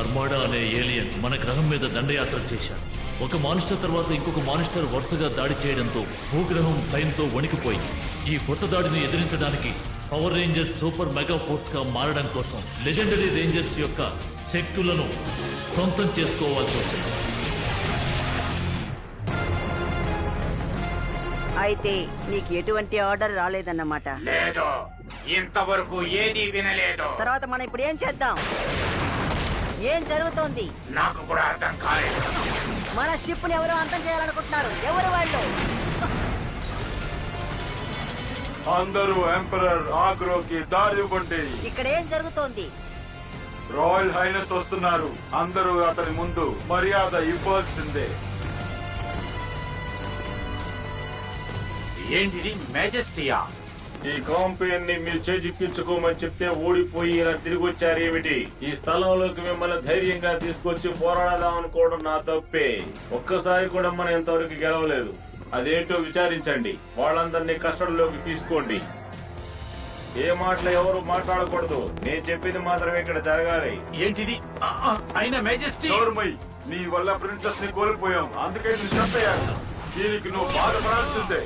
అర్మాడా అనే ఏలియన్ మన గ్రహం మీద దండయాత్ర చేశాడు. ఒక మానిస్టర్ తర్వాత ఇంకొక మానిస్టర్ వరుసగా దాడి చేయడంతో భూగ్రహం భయంతో వణికిపోయింది. ఈ కొత్త దాడిని ఎదిరించడానికి Power Rangers Super mega Force గా మారడం కోసం లెజెండరీ రేంజర్స్ యొక్క శక్తులను సొంతం చేసుకోవాల్సి వచ్చింది. అయితే నీకు ఎటువంటి ఆర్డర్ రాలేదన్నమాట. లేదు, ఇంతవరకు ఏది వినలేదు. తర్వాత మనం ఇప్పుడు ఏం చేద్దాం? ఏం జరుగుతోంది? నాకు కూడా అర్థం కాలేదు. మన షిప్ ని ఎవరు అంతం చేయాలనుకుంటున్నారు? ఎవరు వాళ్ళు? అందరూ ఎంపరర్ ఆగ్రోకి దారి ఇవ్వండి. ఇక్కడ ఏం జరుగుతోంది? రాయల్ హైనస్ వస్తున్నారు. అందరూ అతని ముందు మర్యాద ఇవ్వాల్సిందే. ఏంటిది? మెజెస్టియా? ఈ కాంపెయిన్ ని మీరు చేజిక్కించుకోమని చెప్తే ఓడిపోయి ఇలా తిరిగి వచ్చారు ఏమిటి? ఈ స్థలంలోకి మిమ్మల్ని ధైర్యంగా తీసుకొచ్చి పోరాడదాం అనుకోవడం నా తప్పే. ఒక్కసారి కూడా మనం ఇంతవరకు గెలవలేదు. అదేంటో విచారించండి. వాళ్ళందరినీ కస్టడీలోకి తీసుకోండి. ఏ మాటలు ఎవరు మాట్లాడకూడదు. నేను చెప్పింది మాత్రమే ఇక్కడ జరగాలి. ఏంటిది? అయినా మెజెస్టీ, నీ వల్ల ప్రిన్సెస్ ని కోల్పోయాం. అందుకే నువ్వు చంపేయాలి. దీనికి నువ్వు బాధపడాల్సిందే.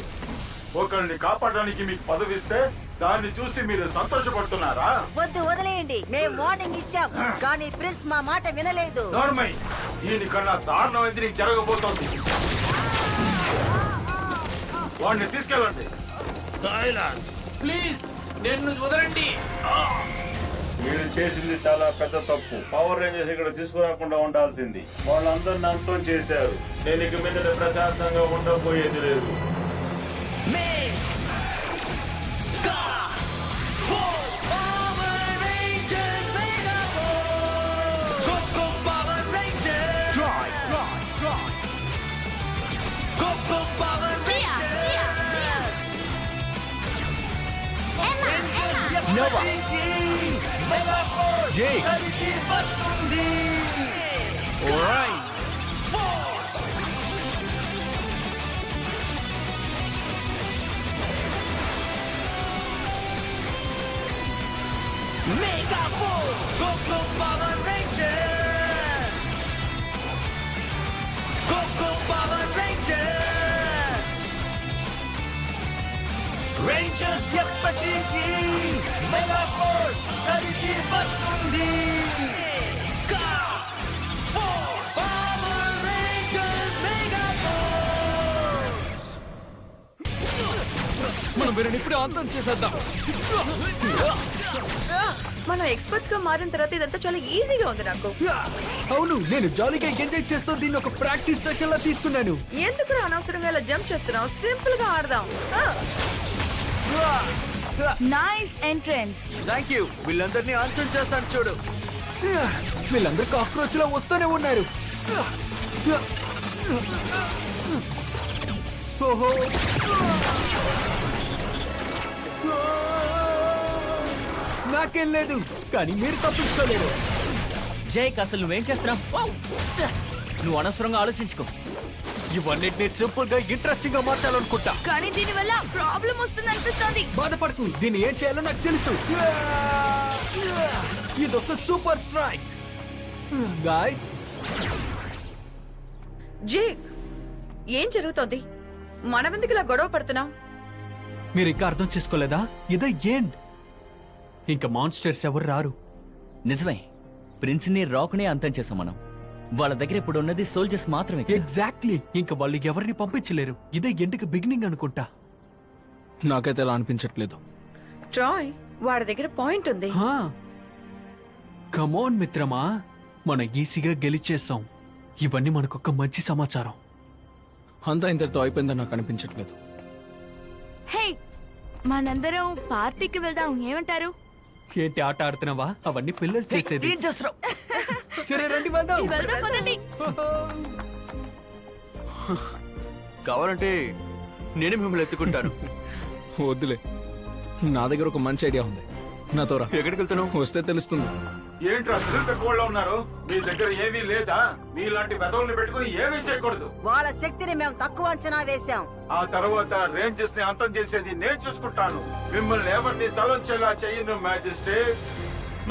ఒకరిని కాపాడడానికి మీకు పదవిస్తే దాన్ని చూసి మీరు సంతోషపడుతున్నారా? వద్దు, వదిలేయండి. మేము వార్నింగ్ ఇచ్చాం, కానీ ప్రిన్స్ మా మాట వినలేదు. నోర్మై, దీనికన్నా దారుణమైంది నీకు జరగబోతోంది. వాడిని తీసుకెళ్ళండి. ప్లీజ్ నేను వదలండి. మీరు చేసింది చాలా పెద్ద తప్పు. పవర్ రేంజర్స్ ఇక్కడ తీసుకురాకుండా ఉండాల్సింది. వాళ్ళందరిని అంతం చేశారు. నేను ఇక మీద ప్రశాంతంగా ఉండబోయేది లేదు. Nova. Jake. All right. Mega Force. Go Power Rangers. Go Power Rangers. Rangers ఎప్పటికీ మెగా ఫోర్స్ కలిసి వస్తుంది. Power Rangers mega force. మనం వీరిని ఇప్పుడే అంతం చేసేద్దాం. మనం ఎక్స్పర్ట్స్ గా మారిన తర్వాత ఇదంతా చాలా ఈజీగా ఉంది నాకు. అవును, నేను జాలీగా ఎంజాయ్ చేస్తూ దీన్ని ఒక ప్రాక్టీస్ సెషన్ లా తీసుకున్నాను. ఎందుకు అనవసరంగా ఇలా జంప్ చేస్తున్నావు? సింపుల్ గా ఆడదాం. Nice entrance. Thank you. వీళ్ళందరినీ అంతం చేస్తాను చూడు. వీళ్ళందరూ కాక్రోచ్ లో వస్తూనే ఉన్నారు. ఓహో, నాకేం లేదు, కానీ మీరు తప్పించుకోలేరు. జైక్, అసలు నువ్వేం చేస్తున్నావు? నువ్వు అనవసరంగా ఆలోచించుకో. ఇవన్నిటిని సింపుల్ గా ఇంట్రెస్టింగ్ గా మార్చాలనుకుంటా, కానీ దీని వల్ల ప్రాబ్లం వస్తుంది అనిపిస్తుంది. బాధపడుతూ దీన్ని ఏం చేయాలో నాకు తెలుసు. ఇదొక సూపర్ స్ట్రైక్ గాయ్స్. జేక్, ఏం జరుగుతోంది? మనమెందుకు ఇలా గొడవ పడుతున్నాం? మీరు ఇంకా అర్థం చేసుకోలేదా? ఇదే ఎండ్. ఇంకా మాన్స్టర్స్ ఎవరు రారు. నిజమే, ప్రిన్స్ ని రాక్ నే అంతం చేసాం మనం. వాళ్ళ దగ్గర ఇప్పుడు ఉన్నది సోల్జర్స్ మాత్రమే. ఎగ్జాక్ట్లీ. ఇంకా వాళ్ళు ఎవరిని పంపించలేరు. ఇదే ఎండ్కి బిగినింగ్ అనుకుంటా. నాకైతే అలా అనిపించట్లేదు. ట్రాయ్, వాడి దగ్గర పాయింట్ ఉంది. కమోన్ మిత్రమా, మనం ఈజీగా గెలిచేసాం. ఇవన్నీ మనకొక మంచి సమాచారం. అంతా ఇంతటితో అయిపోయిందని నాకు అనిపించట్లేదు. హే, మనందరం పార్టీకి వెళ్దాం, ఏమంటారు? ఏంటి ఆట ఆడుతున్నావా? అవన్నీ పిల్లలు చేసేది. ఏం చేస్తున్నావు? సరే రండి వెళ్దాం. వెళ్దాం పదండి. కావాలంటే నేను మిమ్మల్ని ఎత్తుకుంటాను. వద్దులే, నా దగ్గర ఒక మంచి ఐడియా ఉంది. నాతో రా. ఎక్కడికి వెళ్తున్నావు? వస్తే తెలుస్తుంది. ఏంట్రా తక్కువలో ఉన్నారు? మీ దగ్గర ఏమీ లేదా? మీలాంటి వెదవుల్ని పెట్టుకుని ఏమీ చేయకూడదు. వాళ్ళ శక్తిని మేము తక్కువ అంచనా వేశాం. ఆ తర్వాత రేంజర్స్ ని అంతం చేసేది నేను చూసుకుంటాను. మిమ్మల్ని ఎవరిని తలొంచేలా చెయ్యను మ్యాజిస్ట్రేట్.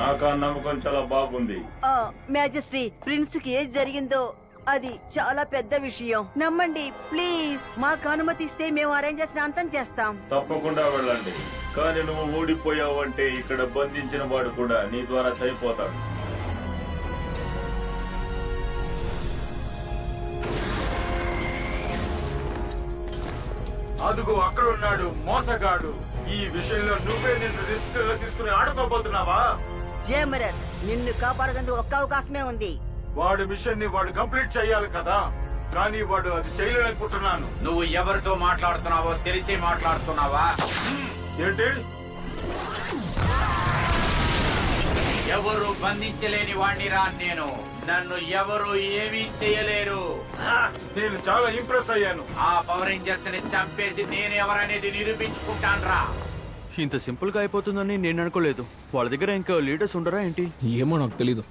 నాకు ఆ నమ్మకం చాలా బాగుంది. మ్యాజెస్టీ, ప్రిన్స్ కి ఏది జరిగిందో అది చాలా పెద్ద విషయం. నమ్మండి ప్లీజ్. మాకు అనుమతి ఇస్తే మేము అరేంజర్స్ ని అంతం చేస్తాం. తప్పకుండా వెళ్ళండి. కానీ నువ్వు ఓడిపోయావంటే ఇక్కడ బంధించిన వాడు కూడా నీ ద్వారా చనిపోతాడు. అదుగు అక్కడ ఉన్నాడు మోసగాడు. ఈ విషయంలో నువ్వే నిన్ను రిస్క్ తీసుకుని ఆడుకోబోతున్నావా? జేమరస్, నిన్ను కాపాడేందుకు ఒక్క అవకాశమే ఉంది. వాడి మిషన్ ని వాడు కంప్లీట్ చేయాలి కదా, కానీ వాడు అది చేయలేనుకుంటున్నాను. నువ్వు ఎవరితో మాట్లాడుతున్నావో తెలిసి మాట్లాడుతున్నావా? ఏంటి? ఎవరు బంధించలేని వాణ్ణిరా నేను. నన్ను ఎవరు ఏమీ చేయలేరు. నేను చాలా ఇంప్రెస్ అయ్యాను. ఆ పవర్ రేంజర్స్ ని చంపేసి నేను ఎవరనేది నిరూపించుకుంటాన్రా. ఇంత సింపుల్ గా అయిపోతుందని నేను అనుకోలేదు. వాళ్ళ దగ్గర ఇంకా లీడర్స్ ఉండరా ఏంటి? ఏమో నాకు తెలీదు.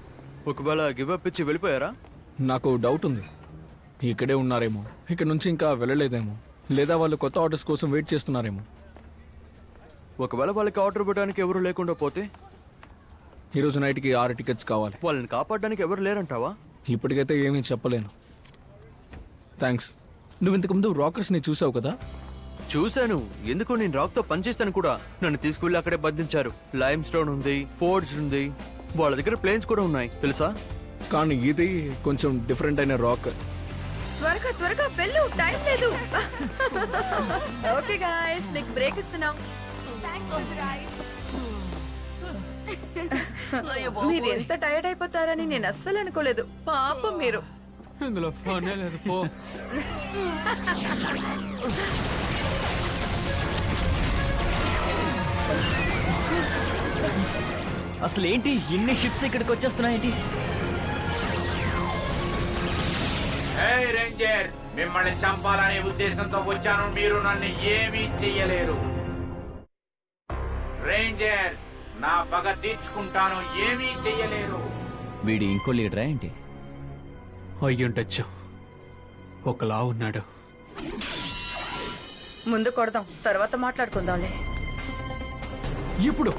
ఒకవేళ గివ్ అప్ ఇచ్చి వెళ్ళిపోయారా? నాకు డౌట్ ఉంది. ఇక్కడే ఉన్నారేమో, ఇక్కడ నుంచి ఇంకా వెళ్ళలేదేమో, లేదా వాళ్ళు కొత్త ఆర్డర్స్ కోసం వెయిట్ చేస్తున్నారేమో. ఒకవేళ వాళ్ళకి ఆర్డర్ ఇవ్వడానికి ఎవరు లేకుండా పోతే? ఈరోజు నైట్కి 6 టికెట్స్ కావాలి. వాళ్ళని కాపాడడానికి ఎవరు లేరంటావా? ఇప్పటికైతే ఏమీ చెప్పలేను. థ్యాంక్స్. నువ్వు ఇంతకుముందు రాకర్స్ని చూసావు కదా? చూశాను. ఎందుకు, నేను రాక్ తో పనిచేస్తాను కూడా. నన్ను తీసుకువెళ్ళి అక్కడే బంధించారు. లైమ్ స్టోన్ ఉంది, ఫోర్జ్ ఉంది, వాళ్ళ దగ్గర ప్లేన్స్ కూడా ఉన్నాయి తెలుసా? కానీ ఇది కొంచెం డిఫరెంట్ అయిన రాక్. త్వరగా త్వరగా వెళ్ళు, టైం లేదు. ఓకే గాయ్స్, నీకు బ్రేక్ ఇస్తున్నాం. మీరు ఎంత టైర్డ్ అయిపోతారని నేను అస్సలు అనుకోలేదు. పాపం మీరు. ఇందులో ఫోనే లేదు పో. అసలు ఏంటి ఇన్ని షిప్స్ ఇక్కడికి వచ్చేస్తున్నాయేంటి? హే రేంజర్స్, మిమ్మల్ని చంపాలనే ఉద్దేశంతో వచ్చాను. మీరు నన్ను ఏమీ చెయ్యలేరు. రేంజర్స్, నా పగ తీర్చుకుంటాను. ఏమీ చెయ్యలేరు. వీడి ఇంకో లీడరా ఏంటి? అయ్యుండొచ్చు. ఒకలా ఉన్నాడు. ముందు కొడదాం, తర్వాత మాట్లాడుకుందాంలే. ఇప్పుడు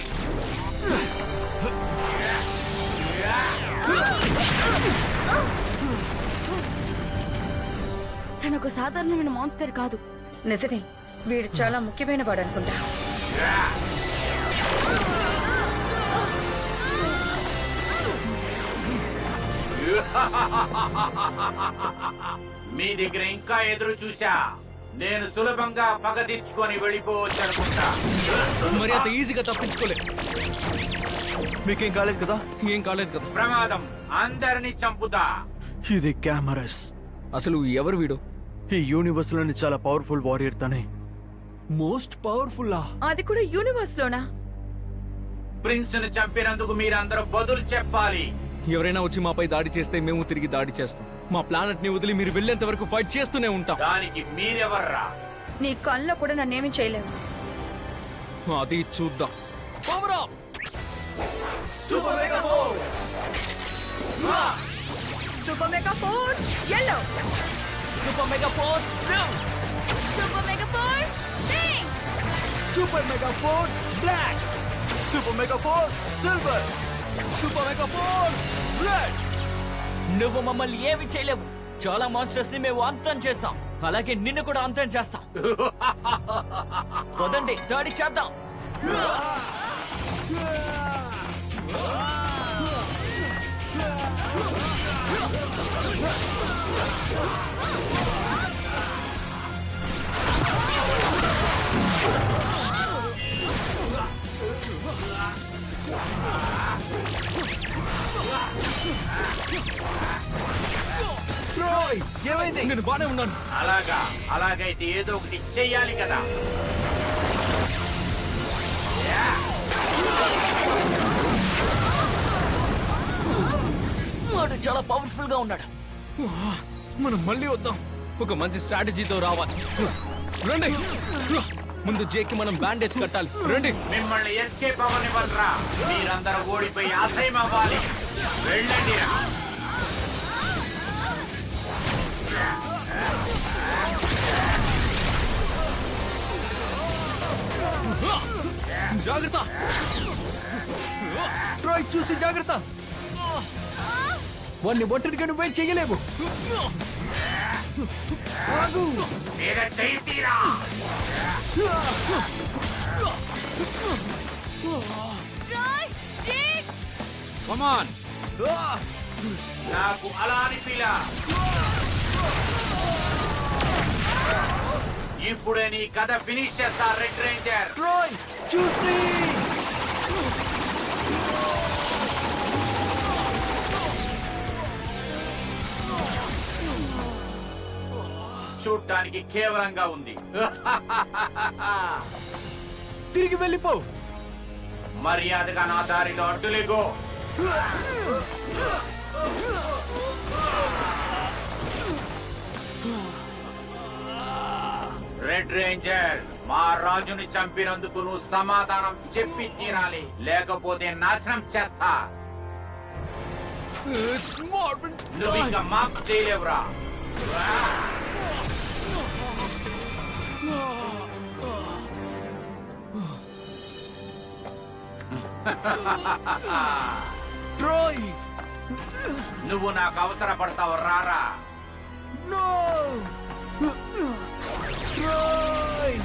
తను ఒక సాధారణమైన మాన్స్టర్ కాదు. నిజమే, వీడు చాలా ముఖ్యమైన వాడు అనుకుంటా. మీ దగ్గర ఇంకా ఎదురు చూసా. నేను సులభంగా పగ తీర్చుకొని వెళ్ళిపోవచ్చు అనుకుంటా. మరి అంత ఈజీగా తప్పించుకోలే. మీకేం కాలేదు కదా? ఏం కాలేదు కదా? ప్రమాదం, అందరినీ చంపుతా. ఇది క్యామరస్. అసలు ఎవరు వీడు? ఈ యూనివర్స్ లోని చాలా పవర్ఫుల్ వారియర్ తనే. Most powerful. అది కూడా యూనివర్స్ లోనా? ప్రిన్స్ ను చంపినందుకు మీరందరూ బదులు చెప్పాలి. ఎవరైనా వచ్చి మాపై దాడి చేస్తే మేము తిరిగి దాడి చేస్తాం. మా ప్లానెట్ ని వదిలి మీరు వెళ్ళేంత వరకు ఫైట్ చేస్తూనే ఉంటాం. దానికి మీరెవర్రా? నీ కళ్ళలో కూడా నన్నేమీ చేయలేవు. అది చూద్దాం. Power up! Super mega force! Super mega force yellow! Super mega force blue! Super mega force pink! Super mega force black! Super mega force silver! Super mega force red! నువ్వు మమ్మల్ని ఏమి చేయలేవు. చాలా మాన్స్టర్స్ ని మేము అంతం చేసాం. అలాగే నిన్ను కూడా అంతం చేస్తాం. వదండి, దాడి చేద్దాం. ఏమైంది? నేను బానే ఉన్నాను. అలాగైతే ఏదో ఒకటి చెయ్యాలి కదా. వాడు చాలా పవర్ఫుల్ గా ఉన్నాడు. మనం మళ్ళీ వద్దాం. ఒక మంచి స్ట్రాటజీతో రావాలి. రండి. ముందు జేకి మనం బ్యాండేజ్ కట్టాలి. రండి. మిమ్మల్ని ఎస్కేప్ అవ్వనివ్వరా. మీరందరూ ఓడిపోయి అసహ్యం అవ్వాలి. వెళ్ళండి. జాగ్రత్త. ట్రాయ్ చూసి జాగ్రత్త. వాడిని ఒంటరిగా నువ్వే చెయ్యలేవు. ఆగు. మీద చెయ్యి తీరా. Troy, Jake, Come on. నాకు అలా అనిపిలా. ఇప్పుడే నీ కథ ఫినిష్ చేస్తా రెడ్ రేంజర్. ట్రాయ్ చూసి. చూడ్డానికి కేవలంగా ఉంది. తిరిగి వెళ్ళిపో. మర్యాదగా నా దారిలో అడ్డులేగో. రెడ్ రేంజర్, మా రాజుని చంపినందుకు నువ్వు సమాధానం చెప్పి తీరాలి, లేకపోతే నాశనం చేస్తా. It's Marvin. నువ్వు ఇంకా మాకు చేయలేవురా. ట్రాయ్. నువ్వు నాకు అవసరపడతావు, రారా. No. ట్రాయ్.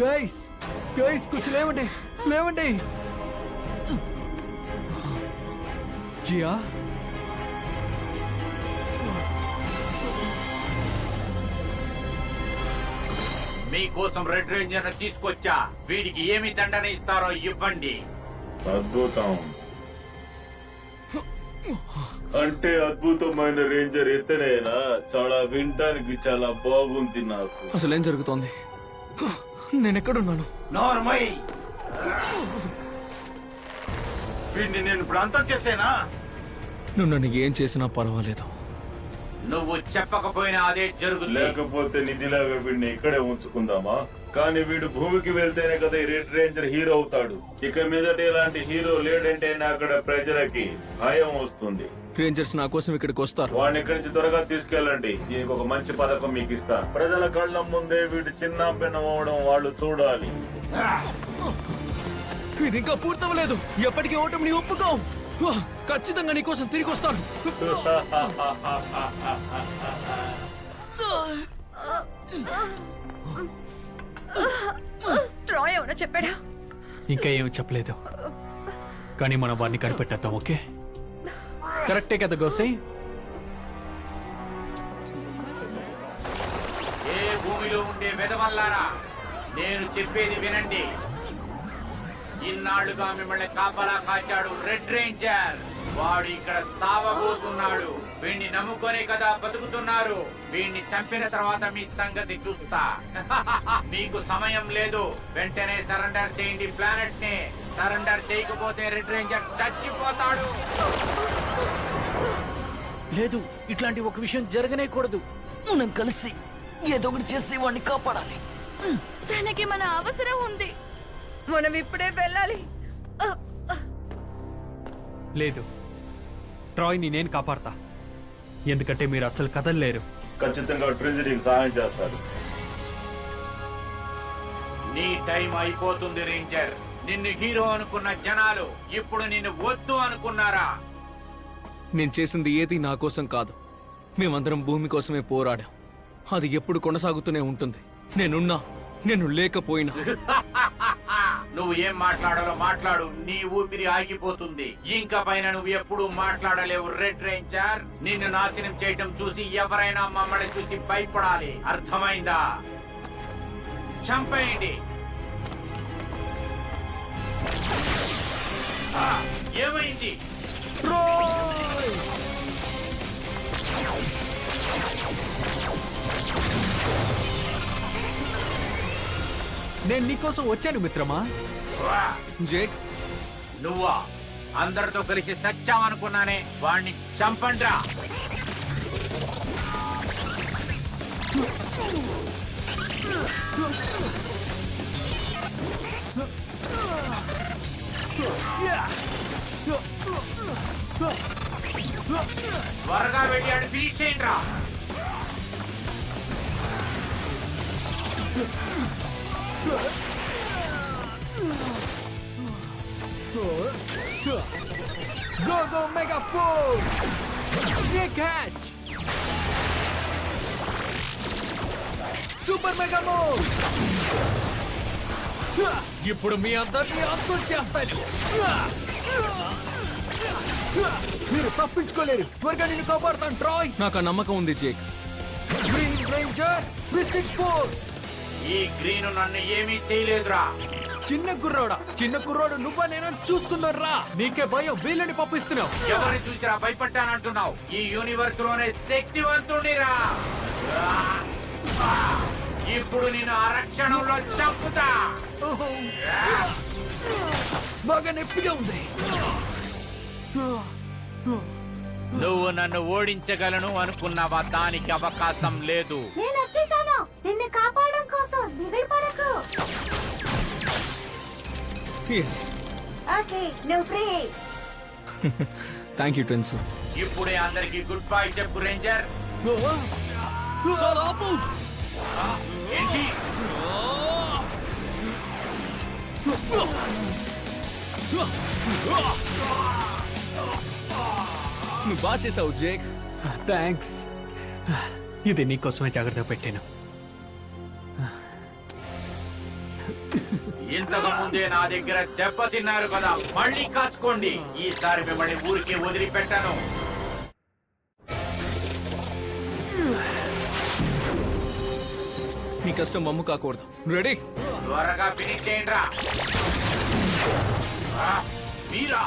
గైస్ కొంచెం లేవండి. జియా, మీకోసం రెడ్ రేంజర్ తీసుకొచ్చా. వీడికి ఏమి దండన ఇస్తారో ఇవ్వండి. అద్భుతం. అంటే అద్భుతమైన రేంజర్ ఎత్తనేనా? చాలా వినటానికి చాలా బాగుంది నాకు. అసలు ఏం జరుగుతోంది? నేను ఎక్కడున్నాను? నార్మల్. వీడిని నేను ఇప్పుడు అంతం చేసేనా? నువ్వు నన్ను ఏం చేసినా పర్వాలేదు. నువ్వు చెప్పకపోయినా అదే జరుగుతుంది. లేకపోతే నిధిలాగా వీడిని ఇక్కడే ఉంచుకుందామా? కానీ వీడు భూమికి వెళ్తేనే కదా ఈ రెడ్ రేంజర్ హీరో అవుతాడు. ఇక మీదట ఇలాంటి హీరో లేడంటే అక్కడ ప్రజలకి భయం వస్తుంది. రేంజర్స్ నా కోసం ఇక్కడికి వస్తారు. వాడిని ఇక్కడి నుంచి త్వరగా తీసుకెళ్ళండి. దీనికి ఒక మంచి పథకం మీకు ఇస్తా. ప్రజల కళ్ళ ముందే వీడు చిన్న భిన్నం అవడం వాళ్ళు చూడాలి. ఇది ఇంకా పూర్తవలేదు. ఎప్పటికీ ఓటమిని ఒప్పుకో. ఖచ్చితంగా నీకోసం తిరిగి వస్తాను. ట్రాయ్ ఏమన్నా చెప్పాడా? ఇంకా ఏమి చెప్పలేదు, కానీ మనం వాడిని కనిపెట్టేద్దాం. ఓకే, కరెక్టే కదా గోసై? ఏ భూమిలో ఉండే వెదవల్లారా, నేను చెప్పేది వినండి. ఇన్నాళ్లుగా మిమ్మల్ని కాపలా కాచాడు రెడ్ రేంజర్. వాడు ఇక్కడ సావబోతున్నాడు. వీణ్ణి నమ్ముకొనే కదా బతుకుతున్నారు. వీణ్ణి చంపిన తర్వాత మీ సంగతి చూస్తా. మీకు సమయం లేదు. వెంటనే సరెండర్ చేయండి ప్లానెట్ ని. సరెండర్ చేయకపోతే రెడ్ రేంజర్ చచ్చిపోతాడు. లేదు, ఇట్లాంటి ఒక విషయం జరగనే కూడదు. మనం కలిసి ఏదో ఒకటి చేసి వాడిని కాపాడాలి. తనకి మన అవసరం ఉంది. మనం ఇప్పుడే వెళ్ళాలి. లేదు, ట్రాయ్ని నేను కాపాడతా. ఎందుకంటే మీరు అసలు కదలలేరు. ఖచ్చితంగా ట్రెజరీకి సహాయం చేస్తారు. నీ టైం అయిపోతుంది రేంజర్. నిన్ను హీరో అనుకున్న జనాలు ఇప్పుడు నిన్ను వద్దు అనుకున్నారా? నేను చేసింది ఏది నా కోసం కాదు. మేమందరం భూమి కోసమే పోరాడాం. అది ఎప్పుడు కొనసాగుతూనే ఉంటుంది. నేను లేకపోయినా. నువ్వు ఏం మాట్లాడాలో మాట్లాడు. నీ ఊపిరి ఆగిపోతుంది. ఇంకా పైన నువ్వు ఎప్పుడు మాట్లాడలేవు రెడ్ రేంజర్. నిన్ను నాశనం చేయటం చూసి ఎవరైనా మమ్మల్ని చూసి భయపడాలి. అర్థమైందా? చంపేయండి. ఏమైంది? నేను నీకోసం వచ్చాను మిత్రమా. జేక్, నువ్వా? అందరితో కలిసి సచ్చావనుకున్నానే. వాణ్ణి చంపండ్రా. త్వరగా వెళ్ళి ఆడు ఫినిష్ చేయండి రా. Go go mega four catch super mega move. ఇప్పుడు మీ అందరినీ అంతం చేస్తాను. మీరు తప్పించుకోలేరు. త్వరగా నిన్ను కాపాడుతాను ట్రాయ్. నాకు ఆ నమ్మకం ఉంది Jake. Green ranger mystic force. ఈ గ్రీన్ నన్ను ఏమీ చేయలేదురా. చిన్న కుర్రోడు నువ్వా నేను చూసుకుందాం రా. నీకే భయం, వీళ్ళని పంపిస్తున్నావు. ఎవరిని చూసిరా భయపడ్డానంటున్నావు? ఈ యూనివర్స్ లోనే శక్తివంతుడిరా. ఇప్పుడు నేను ఆరక్షణంలో చంపుతా. బాగా నొప్పిగా ఉంది. నువ్వు నన్ను ఓడించగలను అనుకున్నావా? దానికి అవకాశం లేదు. నేను వచ్చేసాను నిన్ను కాపాడడం కోసం. దిగులు పడకు. ఓకే నువ్వు ఫ్రీ. Thank you twins. ఇప్పుడే అందరికి గుడ్ బై చెప్పు రేంజర్. ఏంటి? నువ్వు బాగా చేసావు జేక్. థ్యాంక్స్. ఇది నీకోసమే జాగ్రత్తగా పెట్టాను. ఇంతకు ముందే నా దగ్గర దెబ్బ తిన్నారు కదా, మళ్ళీ కాచుకోండి. ఈసారి మిమ్మల్ని ఊరికే వదిలిపెట్టాను. నీ కష్టం మమ్ము కాకూడదు. రెడీ? త్వరగా ఫినిష్ చేయండి రా. మీరా?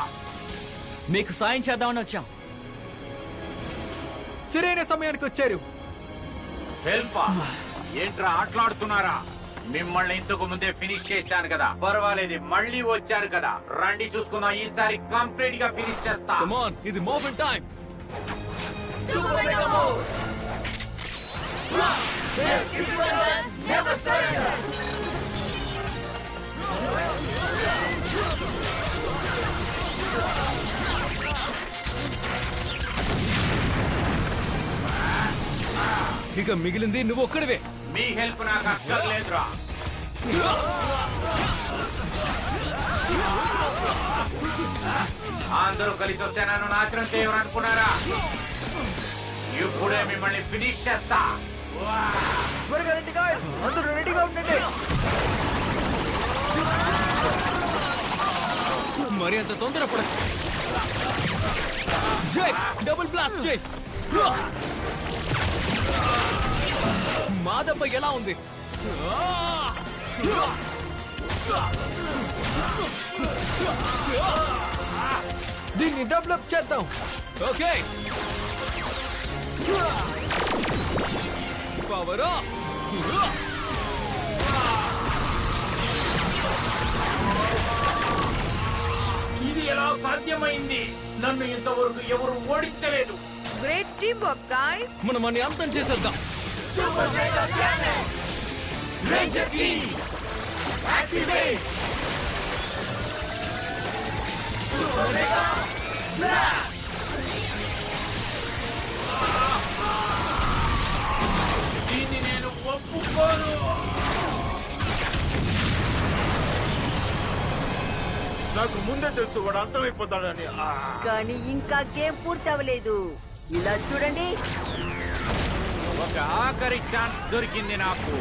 మీకు సాయం చేద్దామని వచ్చాం. సరైన సమయానికి వచ్చారు. హెల్ప్? ఏంట్రా ఆటలాడుతున్నారా? మిమ్మల్ని ఇంతకు ముందే ఫినిష్ చేశాను కదా, పర్వాలేదు. మళ్ళీ వచ్చారు కదా, రండి చూసుకుందాం. ఈసారి కంప్లీట్ గా ఫినిష్ చేస్తా. కమ్ ఆన్, ఇది moment time. Super mega move. Never surrender. ఇక మిగిలింది నువ్వు ఒక్కడివే. మీ హెల్ప్ నాకు అక్కర్లేదురా. అందరూ కలిసి వస్తే నన్ను నాశనం చేయమనుకున్నారా? ఇప్పుడే మిమ్మల్ని ఫినిష్ చేస్తా. అందరూ రెడీగా ఉండండి. మరి అంత తొందరపడ. డబుల్ బ్లాస్ట్ చేయి. మా దెబ్బ ఎలా ఉంది? దీన్ని డెవలప్ చేద్దాం. Okay, power off. ఇది ఎలా సాధ్యమైంది? నన్ను ఇంతవరకు ఎవరు ఓడించలేదు. Great team work guys. మనం అన్ని అంతం చేసేద్దాం. Super mega cannon. Ranger team activate. Super mega blast. దీన్ని నేను ఒప్పుకోను. నాకు ముందే తెలుసు వాడు అంతమైపోతాడని. కానీ ఇంకా గేమ్ పూర్తవలేదు. ఇలా చూడండి. ఒక ఆఖరి ఛాన్స్ దొరికింది నాకు.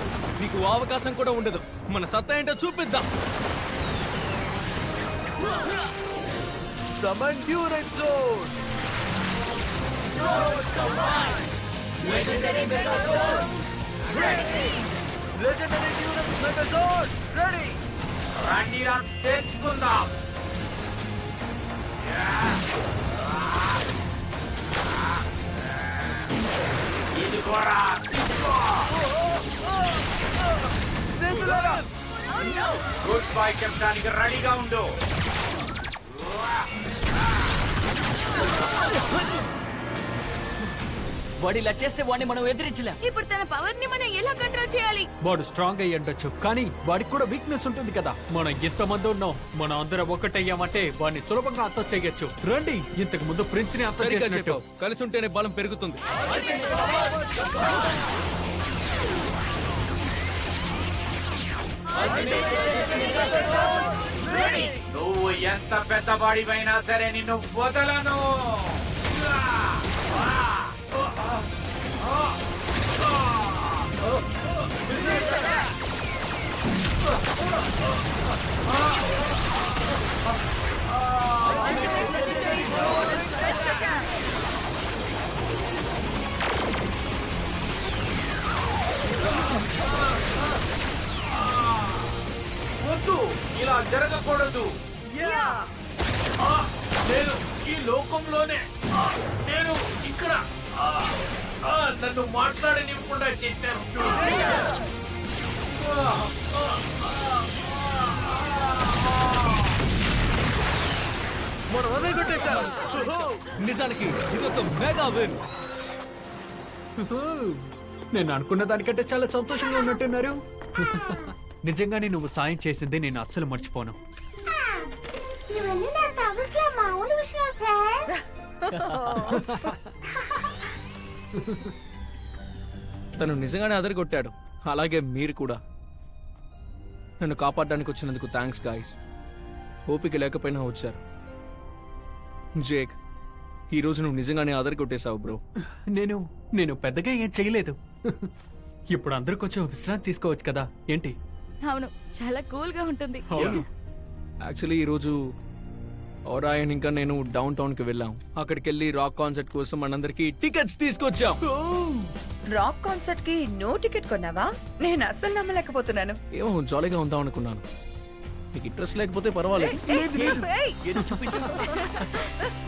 నీకు అవకాశం కూడా ఉండదు. మన సత్తా ఏంటో చూపిద్దాం. సమన్ డ్యూరెన్స్ zone. Legendary mega zone ready. Legendary డ్యూరెన్స్ మెగా జోన్ రెడీ. రండిరా తెచ్చుకుందాం. ఇది కూడా గుడ్ బై చెప్పడానికి రెడీగా ఉండు. వాడు ఇలా చేస్తే వాడిని మనం ఎదిరించలేం. ఇప్పుడు తన పవర్ ని మనం ఎలా కంట్రోల్ చేయాలి? వాడు స్ట్రాంగ్ అయ్యి ఉండొచ్చు కానీ వాడికి కూడా వీక్నెస్ ఉంటుంది కదా. మనం ఎంతమంది ఉన్నాం, మనం అందరం ఒకటయ్యామంటే వాడిని సులభంగా అంతం చేయొచ్చు. రండి, ఇంతకు ముందు ప్రిన్స్ ని అంతం సరిగ్గా చేసినట్టు. చెప్పావు. కలిసి ఉంటేనే బలం పెరుగుతుంది. నువ్వు ఎంత పెద్ద బాడీవైనా సరే నిన్ను వదలను. వద్దు, ఇలా జరగకూడదు. నేను ఈ లోకంలోనే, నేను ఇక్కడ నన్ను మాట్లాడనివ్వకుండా చేశాను. మనం అదే కొట్టేశాం. నిజానికి ఇదొక మెగా విన్. నేను అనుకున్న దానికంటే చాలా సంతోషంగా ఉన్నట్టున్నారు. నిజంగానే నువ్వు సాయం చేసింది నేను అస్సలు మర్చిపోను. ఇవన్నీ నా సమస్య మామూలు విషయం ఫ్రెండ్. తను నిజంగానే అదరగొట్టాడు. అలాగే మీరు కూడా. నన్ను కాపాడడానికి వచ్చినందుకు థ్యాంక్స్ గాయ్స్. ఓపిక లేకపోయినా వచ్చారు. జేక్, ఈ రోజు నువ్వు నిజంగానే అదరగొట్టేశావు బ్రో. నేను పెద్దగా ఏం చేయలేదు. ఇప్పుడు అందరూ కొంచెం విశ్రాంతి తీసుకోవచ్చు కదా. ఏంటి? అవును, చాలా కూల్ గా ఉంటుంది. యాక్చువల్లీ ఈరోజు ఓరాయన్ ఇంకా నేను డౌన్ టౌన్ కి వెళ్ళాం. అక్కడికి వెళ్ళి రాక్ కాన్సర్ట్ కోసం మనందరికి టికెట్స్ తీసుకొచ్చాం. రాక్ కాన్సర్ట్ కి నో టికెట్ కొన్నావా? నేను అస్సలు నమ్మలేకపోతున్నాను. ఏమో జాలీగా ఉందాం అనుకున్నాను. నీకు ఇంట్రెస్ట్ లేకపోతే పర్వాలేదు. ఏయ్! ఏదో చూపించు.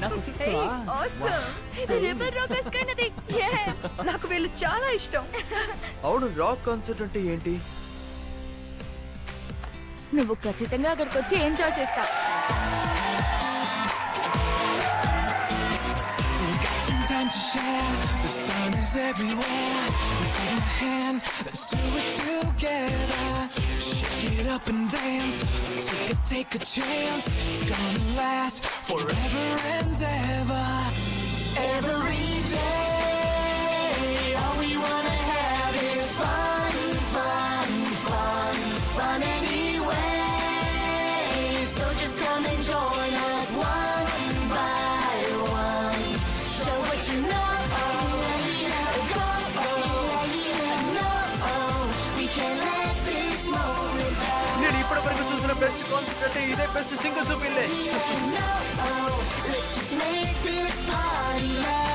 నాకు ఏయ్, awesome. ఇది రివర్ రాకర్స్ కన్నది. Yes. నాకు వీళ్ళు చాలా ఇష్టం. అవును, రాక్ కాన్సర్ట్ అంటే ఏంటి? నువ్వు ఖచ్చితంగా అక్కడికి వచ్చి ఎంజాయ్ చేస్తావు. Time to share, the sun is everywhere. Take my hand, let's do it together. Shake it up and dance, take a chance. It's gonna last forever and ever. Every day, all we wanna have is fun, fun, fun, fun anyway. So just come and join us one by one. Show what you know. We can't let this moment pass. నేను ఇప్పటి వరకు చూసిన best concert అంటే ఇదే best single చూపిల్లే. Let's just make this party last.